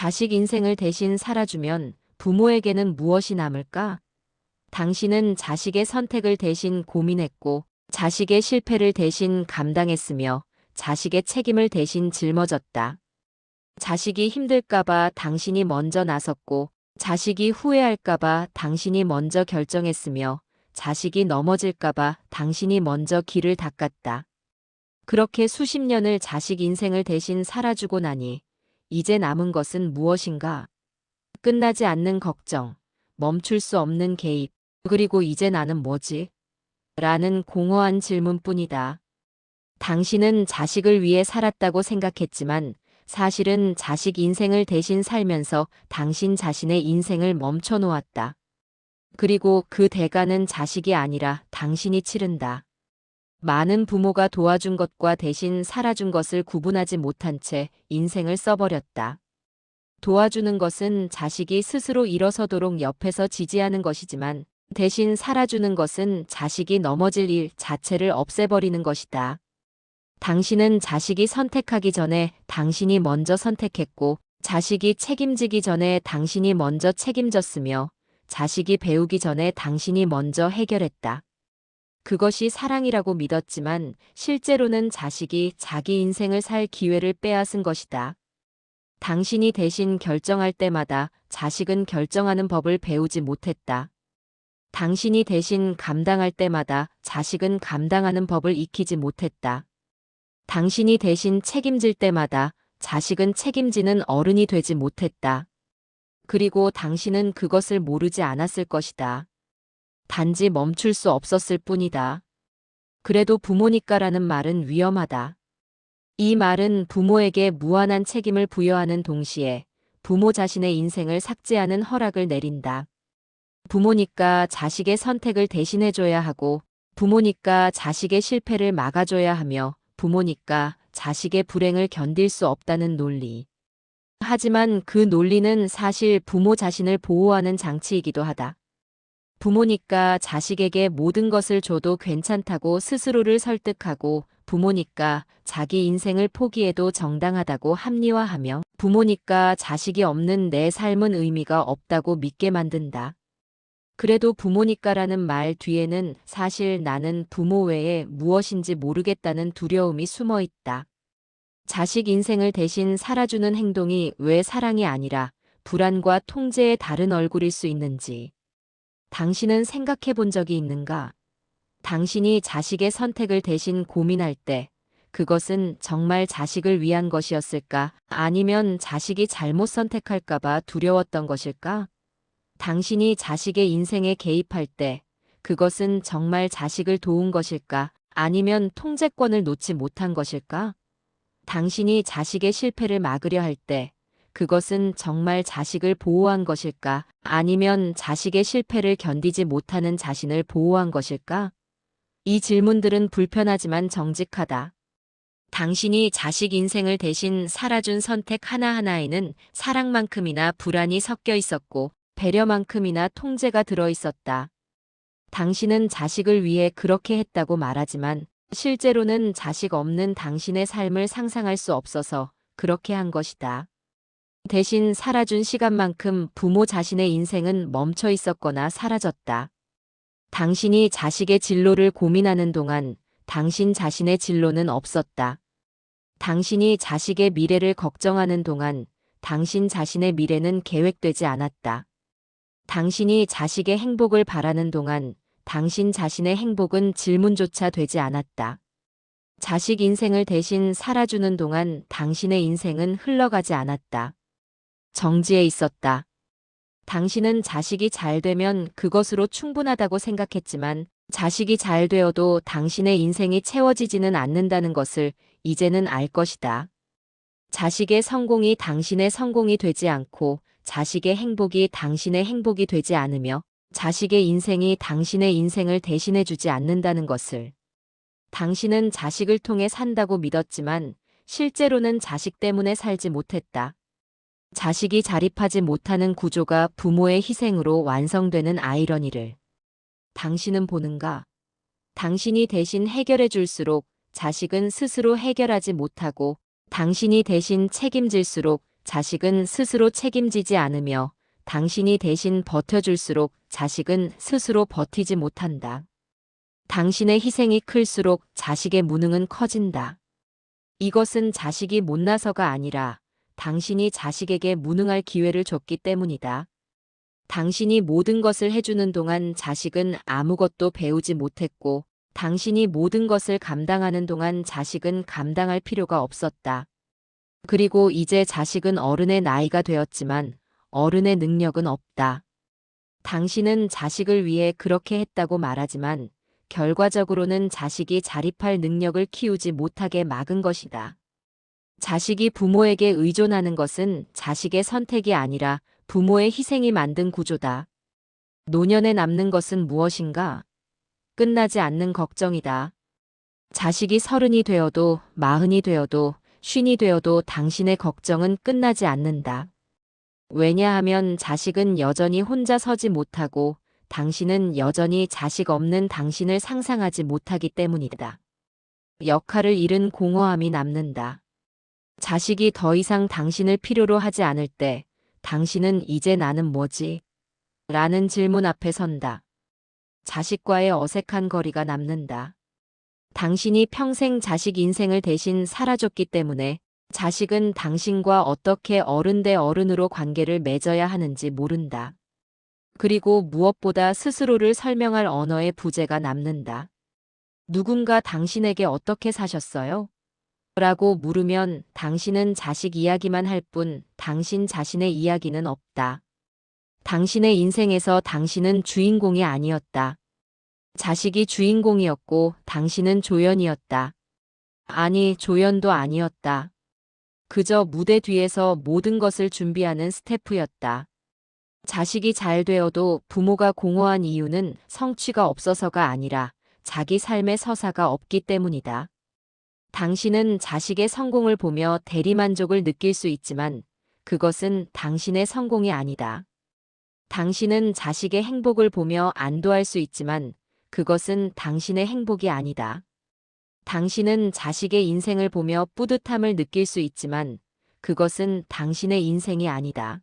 자식 인생을 대신 살아주면 부모에게는 무엇이 남을까? 당신은 자식의 선택을 대신 고민했고, 자식의 실패를 대신 감당했으며, 자식의 책임을 대신 짊어졌다. 자식이 힘들까봐 당신이 먼저 나섰고, 자식이 후회할까봐 당신이 먼저 결정했으며, 자식이 넘어질까봐 당신이 먼저 길을 닦았다. 그렇게 수십 년을 자식 인생을 대신 살아주고 나니, 이제 남은 것은 무엇인가? 끝나지 않는 걱정, 멈출 수 없는 개입, 그리고 이제 나는 뭐지? 라는 공허한 질문뿐이다. 당신은 자식을 위해 살았다고 생각했지만 사실은 자식 인생을 대신 살면서 당신 자신의 인생을 멈춰 놓았다. 그리고 그 대가는 자식이 아니라 당신이 치른다. 많은 부모가 도와준 것과 대신 살아준 것을 구분하지 못한 채 인생을 써버렸다. 도와주는 것은 자식이 스스로 일어서도록 옆에서 지지하는 것이지만 대신 살아주는 것은 자식이 넘어질 일 자체를 없애버리는 것이다. 당신은 자식이 선택하기 전에 당신이 먼저 선택했고, 자식이 책임지기 전에 당신이 먼저 책임졌으며, 자식이 배우기 전에 당신이 먼저 해결했다. 그것이 사랑이라고 믿었지만 실제로는 자식이 자기 인생을 살 기회를 빼앗은 것이다. 당신이 대신 결정할 때마다 자식은 결정하는 법을 배우지 못했다. 당신이 대신 감당할 때마다 자식은 감당하는 법을 익히지 못했다. 당신이 대신 책임질 때마다 자식은 책임지는 어른이 되지 못했다. 그리고 당신은 그것을 모르지 않았을 것이다. 단지 멈출 수 없었을 뿐이다. 그래도 부모니까라는 말은 위험하다. 이 말은 부모에게 무한한 책임을 부여하는 동시에 부모 자신의 인생을 삭제하는 허락을 내린다. 부모니까 자식의 선택을 대신해줘야 하고, 부모니까 자식의 실패를 막아줘야 하며, 부모니까 자식의 불행을 견딜 수 없다는 논리. 하지만 그 논리는 사실 부모 자신을 보호하는 장치이기도 하다. 부모니까 자식에게 모든 것을 줘도 괜찮다고 스스로를 설득하고, 부모니까 자기 인생을 포기해도 정당하다고 합리화하며, 부모니까 자식이 없는 내 삶은 의미가 없다고 믿게 만든다. 그래도 부모니까라는 말 뒤에는 사실 나는 부모 외에 무엇인지 모르겠다는 두려움이 숨어 있다. 자식 인생을 대신 살아주는 행동이 왜 사랑이 아니라 불안과 통제의 다른 얼굴일 수 있는지. 당신은 생각해 본 적이 있는가? 당신이 자식의 선택을 대신 고민할 때 그것은 정말 자식을 위한 것이었을까? 아니면 자식이 잘못 선택할까봐 두려웠던 것일까? 당신이 자식의 인생에 개입할 때 그것은 정말 자식을 도운 것일까? 아니면 통제권을 놓지 못한 것일까? 당신이 자식의 실패를 막으려 할 때 그것은 정말 자식을 보호한 것일까? 아니면 자식의 실패를 견디지 못하는 자신을 보호한 것일까? 이 질문들은 불편하지만 정직하다. 당신이 자식 인생을 대신 살아준 선택 하나하나에는 사랑만큼이나 불안이 섞여 있었고, 배려만큼이나 통제가 들어 있었다. 당신은 자식을 위해 그렇게 했다고 말하지만 실제로는 자식 없는 당신의 삶을 상상할 수 없어서 그렇게 한 것이다. 대신 살아준 시간만큼 부모 자신의 인생은 멈춰 있었거나 사라졌다. 당신이 자식의 진로를 고민하는 동안 당신 자신의 진로는 없었다. 당신이 자식의 미래를 걱정하는 동안 당신 자신의 미래는 계획되지 않았다. 당신이 자식의 행복을 바라는 동안 당신 자신의 행복은 질문조차 되지 않았다. 자식 인생을 대신 살아주는 동안 당신의 인생은 흘러가지 않았다. 정지해 있었다. 당신은 자식이 잘 되면 그것으로 충분하다고 생각했지만 자식이 잘 되어도 당신의 인생이 채워지지는 않는다는 것을 이제는 알 것이다. 자식의 성공이 당신의 성공이 되지 않고 자식의 행복이 당신의 행복이 되지 않으며 자식의 인생이 당신의 인생을 대신해주지 않는다는 것을. 당신은 자식을 통해 산다고 믿었지만 실제로는 자식 때문에 살지 못했다. 자식이 자립하지 못하는 구조가 부모의 희생으로 완성되는 아이러니를 당신은 보는가? 당신이 대신 해결해 줄수록 자식은 스스로 해결하지 못하고 당신이 대신 책임질수록 자식은 스스로 책임지지 않으며 당신이 대신 버텨줄수록 자식은 스스로 버티지 못한다. 당신의 희생이 클수록 자식의 무능은 커진다. 이것은 자식이 못나서가 아니라 당신이 자식에게 무능할 기회를 줬기 때문이다. 당신이 모든 것을 해주는 동안 자식은 아무것도 배우지 못했고, 당신이 모든 것을 감당하는 동안 자식은 감당할 필요가 없었다. 그리고 이제 자식은 어른의 나이가 되었지만 어른의 능력은 없다. 당신은 자식을 위해 그렇게 했다고 말하지만 결과적으로는 자식이 자립할 능력을 키우지 못하게 막은 것이다. 자식이 부모에게 의존하는 것은 자식의 선택이 아니라 부모의 희생이 만든 구조다. 노년에 남는 것은 무엇인가? 끝나지 않는 걱정이다. 자식이 30이 되어도 40이 되어도 50이 되어도 당신의 걱정은 끝나지 않는다. 왜냐하면 자식은 여전히 혼자 서지 못하고 당신은 여전히 자식 없는 당신을 상상하지 못하기 때문이다. 역할을 잃은 공허함이 남는다. 자식이 더 이상 당신을 필요로 하지 않을 때 당신은 이제 나는 뭐지? 라는 질문 앞에 선다. 자식과의 어색한 거리가 남는다. 당신이 평생 자식 인생을 대신 살아줬기 때문에 자식은 당신과 어떻게 어른 대 어른으로 관계를 맺어야 하는지 모른다. 그리고 무엇보다 스스로를 설명할 언어의 부재가 남는다. 누군가 당신에게 어떻게 사셨어요? 라고 물으면 당신은 자식 이야기만 할 뿐 당신 자신의 이야기는 없다. 당신의 인생에서 당신은 주인공이 아니었다. 자식이 주인공이었고 당신은 조연이었다. 아니, 조연도 아니었다. 그저 무대 뒤에서 모든 것을 준비하는 스태프였다. 자식이 잘 되어도 부모가 공허한 이유는 성취가 없어서가 아니라 자기 삶의 서사가 없기 때문이다. 당신은 자식의 성공을 보며 대리만족을 느낄 수 있지만 그것은 당신의 성공이 아니다. 당신은 자식의 행복을 보며 안도할 수 있지만 그것은 당신의 행복이 아니다. 당신은 자식의 인생을 보며 뿌듯함을 느낄 수 있지만 그것은 당신의 인생이 아니다.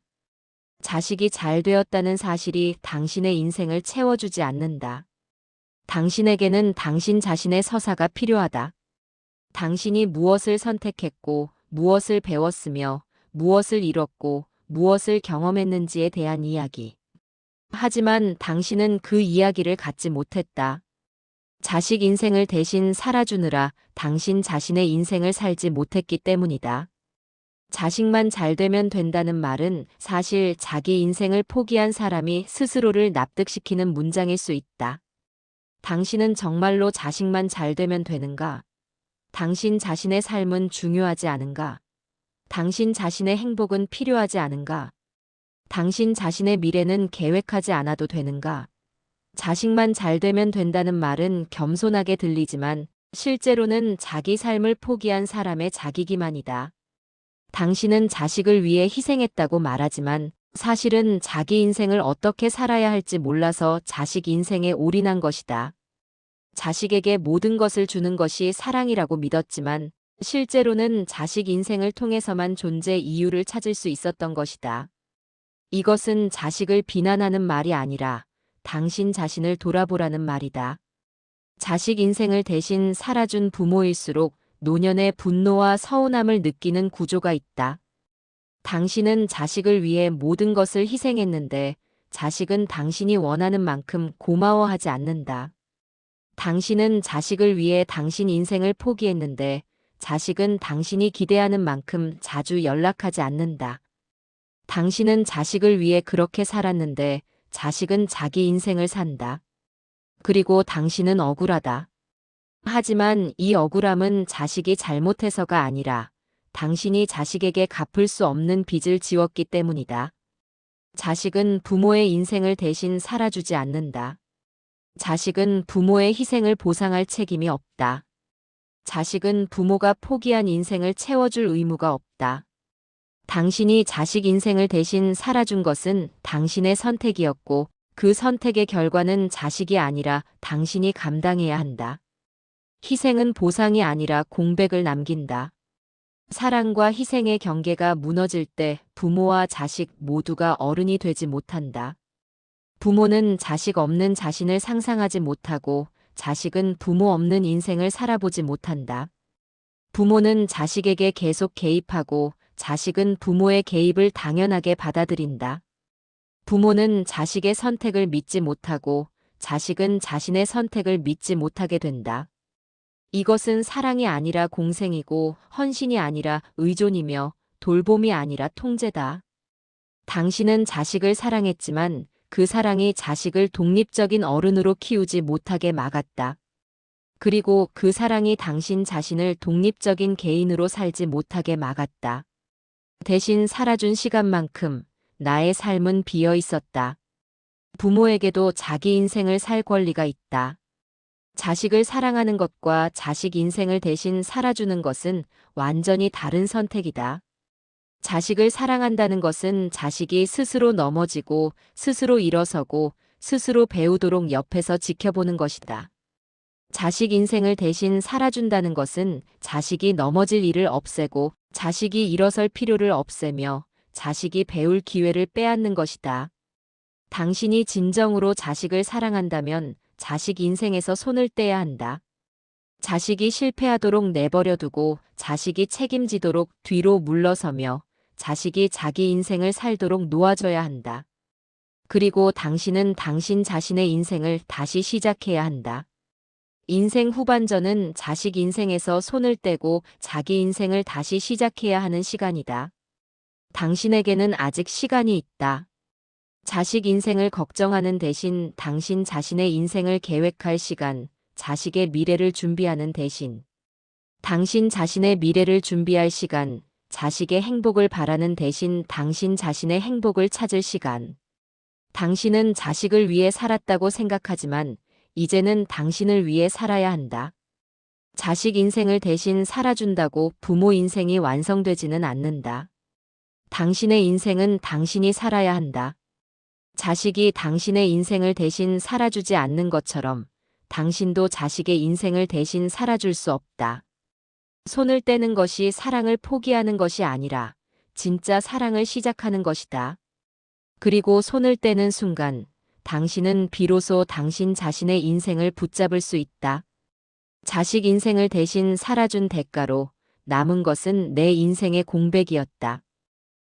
자식이 잘 되었다는 사실이 당신의 인생을 채워주지 않는다. 당신에게는 당신 자신의 서사가 필요하다. 당신이 무엇을 선택했고, 무엇을 배웠으며, 무엇을 잃었고, 무엇을 경험했는지에 대한 이야기. 하지만 당신은 그 이야기를 갖지 못했다. 자식 인생을 대신 살아주느라 당신 자신의 인생을 살지 못했기 때문이다. 자식만 잘 되면 된다는 말은 사실 자기 인생을 포기한 사람이 스스로를 납득시키는 문장일 수 있다. 당신은 정말로 자식만 잘 되면 되는가? 당신 자신의 삶은 중요하지 않은가? 당신 자신의 행복은 필요하지 않은가? 당신 자신의 미래는 계획하지 않아도 되는가? 자식만 잘 되면 된다는 말은 겸손하게 들리지만 실제로는 자기 삶을 포기한 사람의 자기기만이다. 당신은 자식을 위해 희생했다고 말하지만 사실은 자기 인생을 어떻게 살아야 할지 몰라서 자식 인생에 올인한 것이다. 자식에게 모든 것을 주는 것이 사랑이라고 믿었지만 실제로는 자식 인생을 통해서만 존재 이유를 찾을 수 있었던 것이다. 이것은 자식을 비난하는 말이 아니라 당신 자신을 돌아보라는 말이다. 자식 인생을 대신 살아준 부모일수록 노년의 분노와 서운함을 느끼는 구조가 있다. 당신은 자식을 위해 모든 것을 희생했는데 자식은 당신이 원하는 만큼 고마워하지 않는다. 당신은 자식을 위해 당신 인생을 포기했는데 자식은 당신이 기대하는 만큼 자주 연락하지 않는다. 당신은 자식을 위해 그렇게 살았는데 자식은 자기 인생을 산다. 그리고 당신은 억울하다. 하지만 이 억울함은 자식이 잘못해서가 아니라 당신이 자식에게 갚을 수 없는 빚을 지웠기 때문이다. 자식은 부모의 인생을 대신 살아주지 않는다. 자식은 부모의 희생을 보상할 책임이 없다. 자식은 부모가 포기한 인생을 채워줄 의무가 없다. 당신이 자식 인생을 대신 살아준 것은 당신의 선택이었고 그 선택의 결과는 자식이 아니라 당신이 감당해야 한다. 희생은 보상이 아니라 공백을 남긴다. 사랑과 희생의 경계가 무너질 때 부모와 자식 모두가 어른이 되지 못한다. 부모는 자식 없는 자신을 상상하지 못하고 자식은 부모 없는 인생을 살아보지 못한다. 부모는 자식에게 계속 개입하고 자식은 부모의 개입을 당연하게 받아들인다. 부모는 자식의 선택을 믿지 못하고 자식은 자신의 선택을 믿지 못하게 된다. 이것은 사랑이 아니라 공생이고 헌신이 아니라 의존이며 돌봄이 아니라 통제다. 당신은 자식을 사랑했지만 그 사랑이 자식을 독립적인 어른으로 키우지 못하게 막았다. 그리고 그 사랑이 당신 자신을 독립적인 개인으로 살지 못하게 막았다. 대신 살아준 시간만큼 나의 삶은 비어 있었다. 부모에게도 자기 인생을 살 권리가 있다. 자식을 사랑하는 것과 자식 인생을 대신 살아주는 것은 완전히 다른 선택이다. 자식을 사랑한다는 것은 자식이 스스로 넘어지고 스스로 일어서고 스스로 배우도록 옆에서 지켜보는 것이다. 자식 인생을 대신 살아준다는 것은 자식이 넘어질 일을 없애고 자식이 일어설 필요를 없애며 자식이 배울 기회를 빼앗는 것이다. 당신이 진정으로 자식을 사랑한다면 자식 인생에서 손을 떼야 한다. 자식이 실패하도록 내버려두고 자식이 책임지도록 뒤로 물러서며 자식이 자기 인생을 살도록 놓아줘야 한다. 그리고 당신은 당신 자신의 인생을 다시 시작해야 한다. 인생 후반전은 자식 인생에서 손을 떼고 자기 인생을 다시 시작해야 하는 시간이다. 당신에게는 아직 시간이 있다. 자식 인생을 걱정하는 대신 당신 자신의 인생을 계획할 시간, 자식의 미래를 준비하는 대신 당신 자신의 미래를 준비할 시간, 자식의 행복을 바라는 대신 당신 자신의 행복을 찾을 시간. 당신은 자식을 위해 살았다고 생각하지만 이제는 당신을 위해 살아야 한다. 자식 인생을 대신 살아준다고 부모 인생이 완성되지는 않는다. 당신의 인생은 당신이 살아야 한다. 자식이 당신의 인생을 대신 살아주지 않는 것처럼 당신도 자식의 인생을 대신 살아줄 수 없다. 손을 떼는 것이 사랑을 포기하는 것이 아니라 진짜 사랑을 시작하는 것이다. 그리고 손을 떼는 순간 당신은 비로소 당신 자신의 인생을 붙잡을 수 있다. 자식 인생을 대신 살아준 대가로 남은 것은 내 인생의 공백이었다.